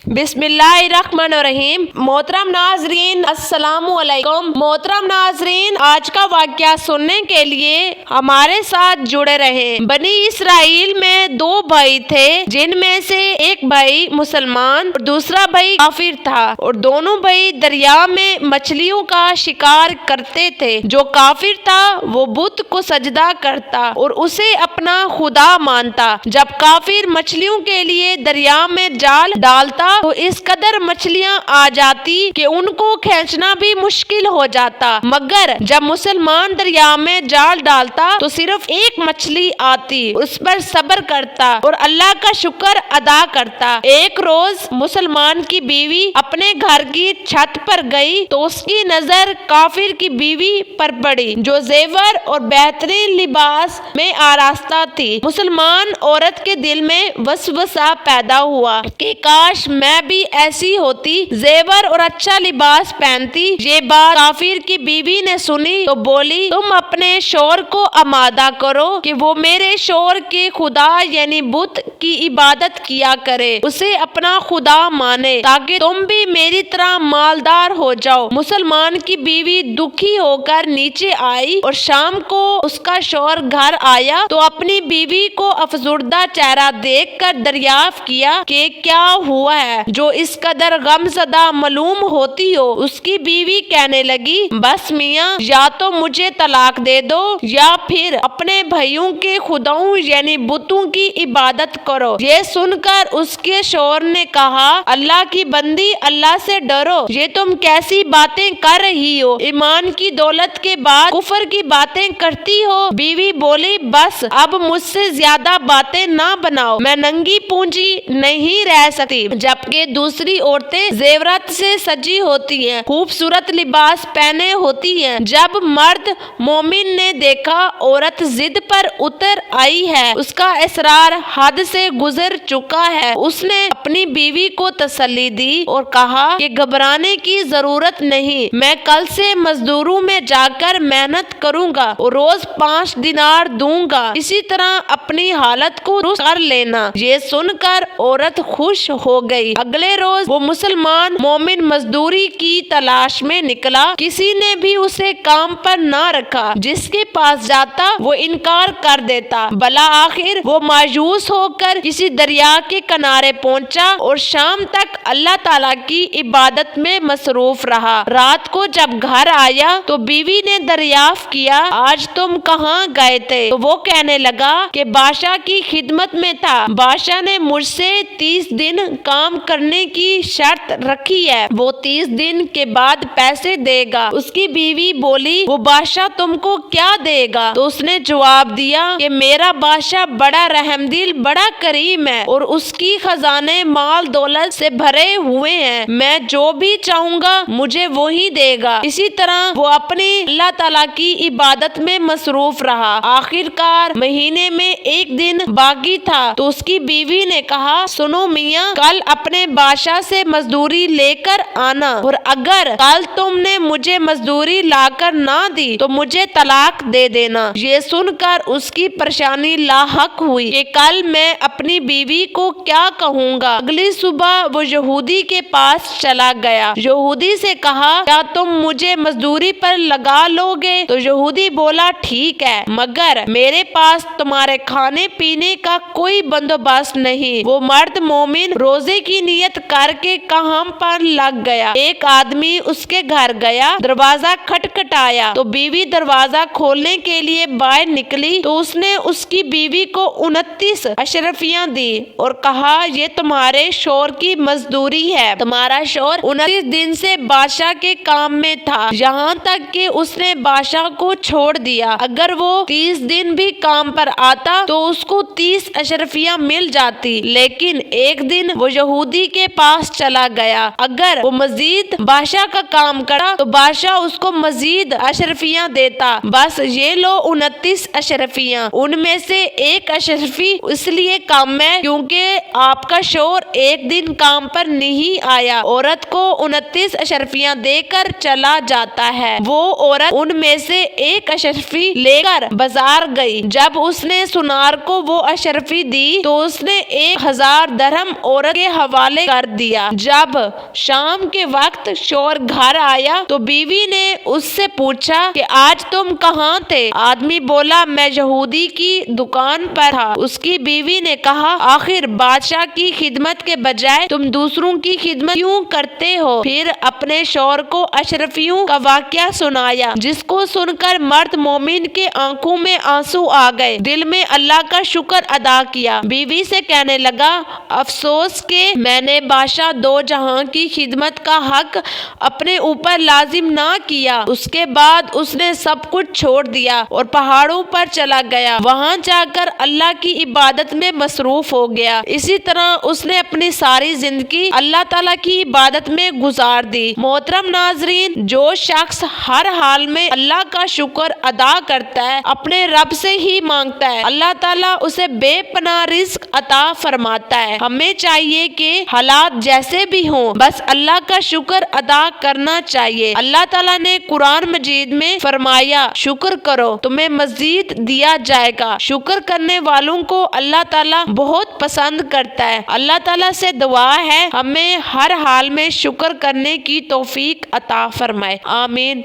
बिस्मिल्लाहिर्रहमानिर्रहीम। मोहतरम नाजरीन, अस्सलामु अलैकुम। मोहतरम नाजरीन, आज का वाक़या सुनने के लिए हमारे साथ जुड़े रहें। बनी इसराइल में दो भाई थे, जिनमें से एक भाई मुसलमान और दूसरा भाई काफिर था, और दोनों भाई दरिया में मछलियों का शिकार करते थे। जो काफिर था वो बुत को सजदा करता और उसे अपना खुदा मानता। जब काफिर मछलियों के लिए दरिया में जाल डालता तो इस कदर मछलियां आ जाती कि उनको खींचना भी मुश्किल हो जाता, मगर जब मुसलमान दरिया में जाल डालता तो सिर्फ एक मछली आती। उस पर सब्र करता और अल्लाह का शुक्र अदा करता। एक रोज मुसलमान की बीवी अपने घर की छत पर गई तो उसकी नजर काफिर की बीवी पर पड़ी, जो जेवर और बेहतरीन लिबास में आरास्ता थी। मुसलमान औरत के दिल में वसवसा पैदा हुआ कि काश मैं भी ऐसी होती, जेवर और अच्छा लिबास पहनती। ये बात काफिर की बीवी ने सुनी तो बोली, तुम अपने शोहर को आमादा करो कि वो मेरे शोहर के खुदा यानी बुत की इबादत किया करे, उसे अपना खुदा माने, ताकि तुम भी मेरी तरह मालदार हो जाओ। मुसलमान की बीवी दुखी होकर नीचे आई और शाम को उसका शोहर घर आया तो अपनी बीवी को अफसुर्दा चेहरा देखकर दरियाफ्त किया कि क्या हुआ है जो इस कदर गमज़दा मालूम होती हो। उसकी बीवी कहने लगी, बस मियाँ, या तो मुझे तलाक दे दो या फिर अपने भाइयों के खुदाओं यानी बुतों की इबादत करो। ये सुनकर उसके शोहर ने कहा, अल्लाह की बंदी, अल्लाह से डरो, ये तुम कैसी बातें कर रही हो? ईमान की दौलत के बाद कुफर की बातें करती हो। बीवी बोली, बस अब मुझसे ज्यादा बातें ना बनाओ, मैं नंगी पूंजी नहीं रह सकती। जबकि दूसरी औरतें जेवरात से सजी होती हैं, खूबसूरत लिबास पहने होती हैं। जब मर्द मोमिन ने देखा औरत जिद पर उतर आई है, उसका इसरार हद से गुजर चुका है, उसने अपनी बीवी को तसल्ली दी और कहा कि घबराने की जरूरत नहीं, मैं कल से मजदूरों में जाकर मेहनत करूंगा और रोज 5 दिनार दूंगा, इसी तरह अपनी हालत को दुरुस्त कर लेना। ये सुनकर औरत खुश हो गई। अगले रोज वो मुसलमान मोमिन मजदूरी की तलाश में निकला। किसी ने भी उसे काम पर ना रखा, जिसके पास जाता वो इनकार कर देता। भला आखिर वो मायूस होकर किसी दरिया के किनारे पहुंचा और शाम तक अल्लाह ताला की इबादत में मसरूफ रहा। रात को जब घर आया तो बीवी ने दरियाफ्त किया, आज तुम कहाँ गए थे? तो वो कहने लगा कि बादशाह की खिदमत में था। बादशाह ने मुझसे 30 दिन काम करने की शर्त रखी है, वो 30 दिन के बाद पैसे देगा। उसकी बीवी बोली, वो बादशाह तुमको क्या देगा? तो उसने जवाब दिया कि मेरा बादशाह बड़ा रहमदिल, बड़ा करीम है और उसकी खजाने माल दौलत से भरे हुए हैं, मैं जो भी चाहूंगा मुझे वो ही देगा। इसी तरह वो अपनी अल्लाह ताला की इबादत में मसरूफ रहा। आखिरकार महीने में एक दिन बाकी था तो उसकी बीवी ने कहा, सुनो मियाँ, कल अपने बादशाह से मजदूरी लेकर आना, और अगर कल तुमने मुझे मजदूरी लाकर ना दी तो मुझे तलाक दे देना। ये सुनकर उसकी परेशानी लाहक हुई कि कल मैं अपनी बीवी को क्या कहूँगा। अगली सुबह वो यहूदी के पास चला गया। यहूदी से कहा, क्या तुम मुझे मजदूरी पर लगा लोगे? तो यहूदी बोला, ठीक है, मगर मेरे पास तुम्हारे खाने पीने का कोई बंदोबस्त नहीं। वो मर्द मोमिन रोजे की नियत करके काम पर लग गया। एक आदमी उसके घर गया, दरवाजा खटखटाया तो बीवी दरवाजा खोलने के लिए बाहर निकली तो उसने उसकी बीवी को 29 अशरफियां दी और कहा, ये तुम्हारे शोहर की मजदूरी है। तुम्हारा शोहर 29 दिन से बादशाह के काम में था, यहाँ तक कि उसने बादशाह को छोड़ दिया। अगर वो 30 दिन भी काम पर आता तो उसको 30 अशरफियां मिल जाती, लेकिन एक दिन वो यहूदी के पास चला गया। अगर वो मजीद बादशाह का काम करा तो बादशाह उसको मजीद अशरफियां देता। बस ये लो 29 अशरफियां, उनमें से एक अशरफी इसलिए कम है क्योंकि आपका शोहर एक दिन काम पर नहीं आया। औरत को 29 अशरफियां देकर चला जाता है। वो औरत उनमें से एक अशरफी लेकर बाजार गई। जब उसने सुनार को वो अशरफी दी तो उसने 1000 दरहम औरत के حوالے کر دیا۔ جب شام کے وقت شوہر گھر آیا تو بیوی نے اس سے پوچھا کہ آج تم کہاں تھے؟ آدمی بولا میں یہودی کی دکان پر تھا۔ اس کی بیوی نے کہا آخر بادشاہ کی خدمت کے بجائے تم دوسروں کی خدمت کیوں کرتے ہو؟ پھر اپنے شوہر کو اشرفیوں کا واقعہ سنایا، جس کو سن کر مرد مومن کے آنکھوں میں آنسو آ گئے، دل میں اللہ کا شکر ادا کیا۔ بیوی سے کہنے لگا افسوس کہ میں نے بادشاہ دو جہاں کی خدمت کا حق اپنے اوپر لازم نہ کیا۔ اس کے بعد اس نے سب کچھ چھوڑ دیا اور پہاڑوں پر چلا گیا، وہاں جا کر اللہ کی عبادت میں مصروف ہو گیا۔ اسی طرح اس نے اپنی ساری زندگی اللہ تعالیٰ کی عبادت میں گزار دی۔ محترم ناظرین، جو شخص ہر حال میں اللہ کا شکر ادا کرتا ہے، اپنے رب سے ہی مانگتا ہے، اللہ تعالیٰ اسے بے پناہ رزق عطا فرماتا ہے۔ ہمیں چاہیے کہ حالات جیسے بھی ہوں، بس اللہ کا شکر ادا کرنا چاہیے۔ اللہ تعالیٰ نے قرآن مجید میں فرمایا شکر کرو تمہیں مزید دیا جائے گا۔ شکر کرنے والوں کو اللہ تعالیٰ بہت پسند کرتا ہے۔ اللہ تعالیٰ سے دعا ہے ہمیں ہر حال میں شکر کرنے کی توفیق عطا فرمائے، آمین۔